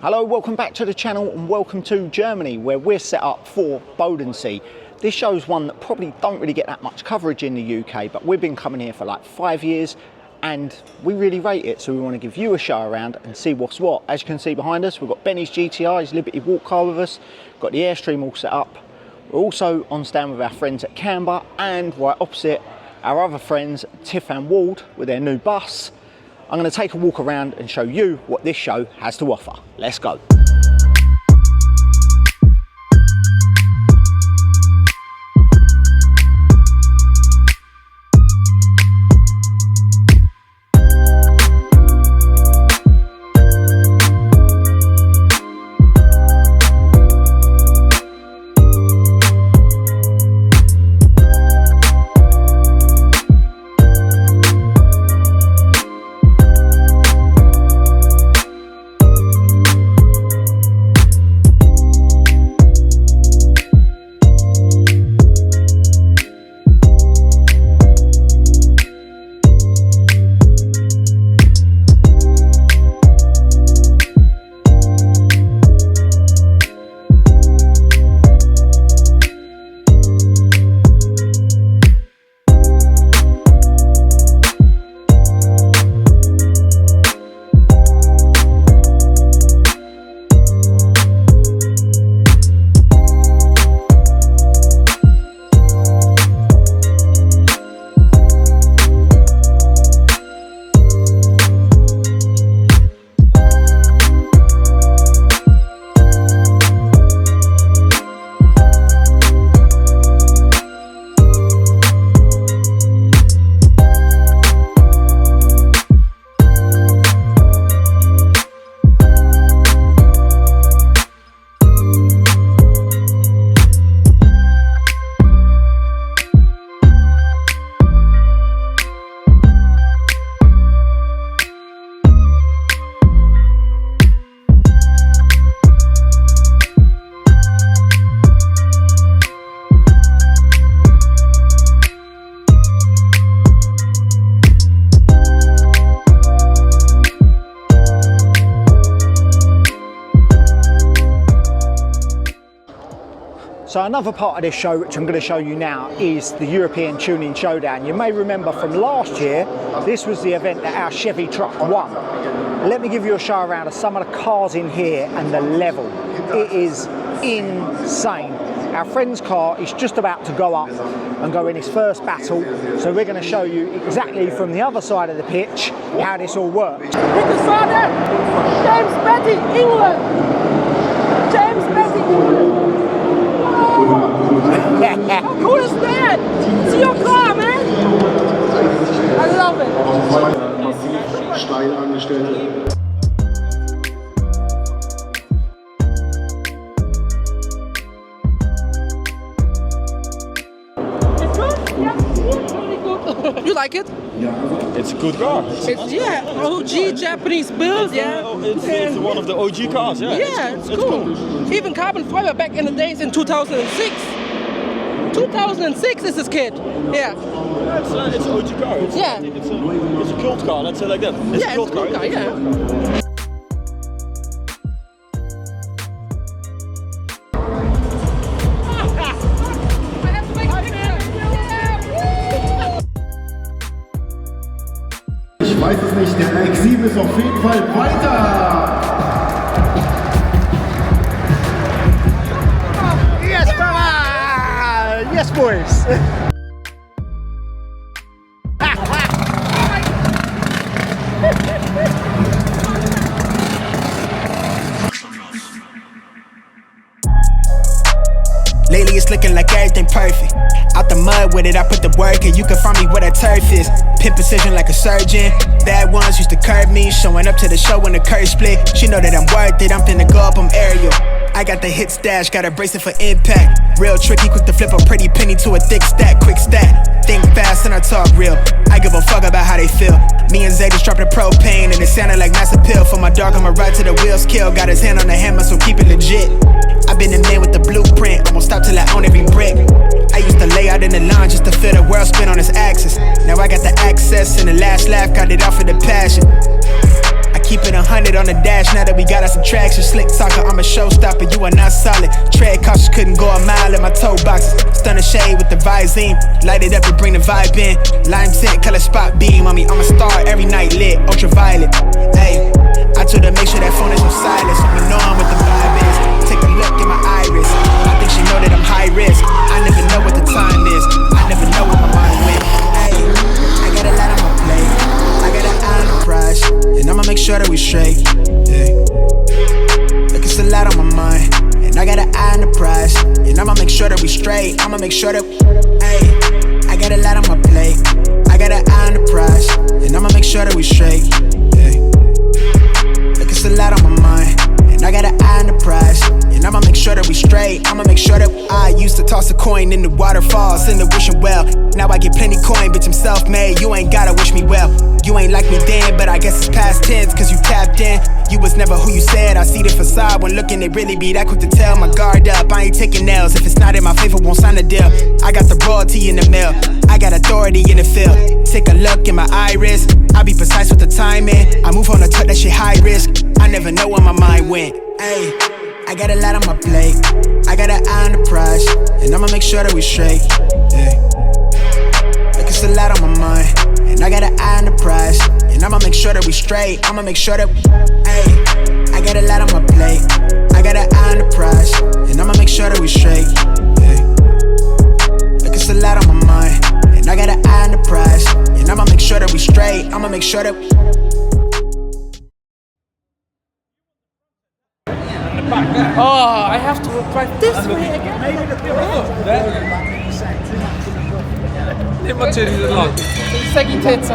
Hello, welcome back to the channel and welcome to Germany, where we're set up for Bodensee. This show's one that probably don't really get that much coverage in the UK, but we've been coming here for like 5 years and we really rate it, so we want to give you a show around and see what's what. As you can see behind us, we've got Benny's GTI, his Liberty walk car with us, got the Airstream all set up. We're also on stand with our friends at Canberra, and right opposite, our other friends Tiff and Ward with their new bus. I'm going to take a walk around and show you what this show has to offer. Let's go. So another part of this show, which I'm going to show you now, is the European Tuning Showdown. You may remember from last year, this was the event that our Chevy truck won. Let me give you a show around of some of the cars in here and the level. It is insane. Our friend's car is just about to go up and go in his first battle, so we're going to show you exactly from the other side of the pitch how this all works. Did you saw that? James Batty, England! James Batty, England! How cool is that? It's your car, man! I love it! Steil angestellt. It's good? Yeah, really good. You like it? It's a good car. It's, yeah, OG Japanese build, yeah. It's one of the OG cars, yeah. Yeah, it's cool. Even carbon fiber back in the days in 2006. 2006 is this kid. Yeah. It's an OG car. It's a cult car, let's say like that. It's yeah, a cult car, yeah. Ich weiß es nicht, der X7 ist auf jeden Fall weiter. Yes, brother! Yes, boys! Lately it's looking like everything perfect. Out the mud with it, I put the work in. You can find me where the turf is. Pin precision like a surgeon. Bad ones used to curb me. Showing up to the show when the curve split. She know that I'm worth it, I'm finna go up, I'm aerial. I got the hit stash, got a bracelet for impact. Real tricky, quick to flip a pretty penny to a thick stack, quick stack. Think fast and I talk real. I give a fuck about how they feel. Me and Zay just dropped the propane and it sounded like mass appeal. For my dog, I'ma ride to the wheels kill. Got his hand on the hammer, so keep it legit. I've been the man with the blueprint, I won't stop till I own every brick. I used to lay out in the line just to feel the world spin on its axis. Now I got the access and the last laugh, got it off of the passion. I keep it 100 on the dash. Now that we got us some traction, slick talker, I'm a showstopper. You are not solid. Tread cautious, couldn't go a mile in my toe boxes. Stunner shade with the Visine, light it up and bring the vibe in. Lime tint, color spot beam on me. I'm a star every night lit, ultraviolet. Hey, I told her make sure that phone is on silence, so we know what the vibe is. Take a look in my iris. I think she know that I'm high risk. I never know what the time is. I never know what my mind went. Hey, I got a lot on my plate. I got an eye on the prize, and I'ma make sure that we straight. Yeah. Look, it's a lot on my mind, and I got an eye on the prize, and I'ma make sure that we straight. I'ma make sure that. Hey, I got a lot on my plate. I got an eye on the prize, and I'ma make sure that we straight. Yeah. Look, it's a lot on my mind, and I got an eye on the prize, and I'ma make sure that we straight. I'ma make sure that I used to toss a coin in the waterfalls in the wishing well. Now I get plenty coin, bitch, I'm self-made. You ain't gotta wish me well. You ain't like me then, but I guess it's past tense, cause you tapped in. You was never who you said. I see the facade when looking, it really be that quick to tell. My guard up, I ain't taking nails. If it's not in my favor, won't sign a deal. I got the royalty in the mail, I got authority in the field. Take a look in my iris, I be precise with the timing. I move on the tuck, that shit high risk. I never know where my mind went. Ayy, I got a lot on my plate. I got an eye on the prize, and I'ma make sure that we straight. Yeah. Look, it's a lot on my mind, and I got an eye on the prize, and I'ma make sure that we straight. I'ma make sure that. Ayy, I got a lot on my plate. I got an eye on the prize, and I'ma make sure that we straight. Yeah. Look, it's a lot on my mind, and I got an eye on the prize, and I'ma make sure that we straight. I'ma make sure that. Oh, I have to drive this way again. Immer til det lot. Saggy tits.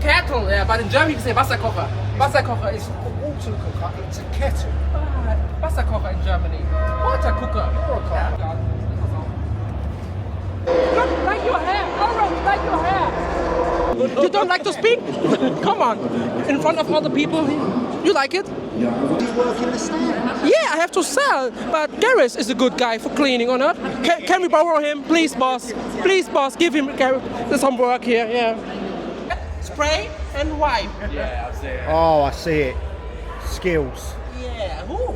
Kettle, yeah, but in German you can say Wasserkocher. Wasserkocher is Waterkocher. It's a kettle. Wasserkocher in Germany. Water cooker. Look, like your hair. Orange, like your hair. You don't like to speak? Come on. In front of other people. You like it? Do you work in the stand? Yeah, I have to sell. But Gareth is a good guy for cleaning or not. Can we borrow him? Please, boss. Please, boss. Give him some work here. Yeah. Spray and wipe. Yeah, I see it. Oh, I see it. Skills. Yeah. Ooh.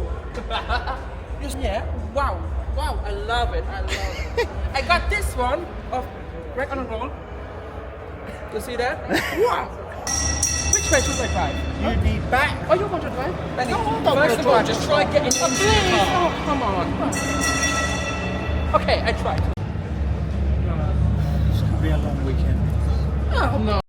Yeah. Wow. Wow. I love it. I love it. I got this one of Rack on a Roll. You see that? Wow. Which way should I drive? You need back. Oh, you want to drive? Benny, don't first go of all, drive. just try getting into the car. Oh, come on. Okay, I tried. It's going to be a long weekend. Oh, no.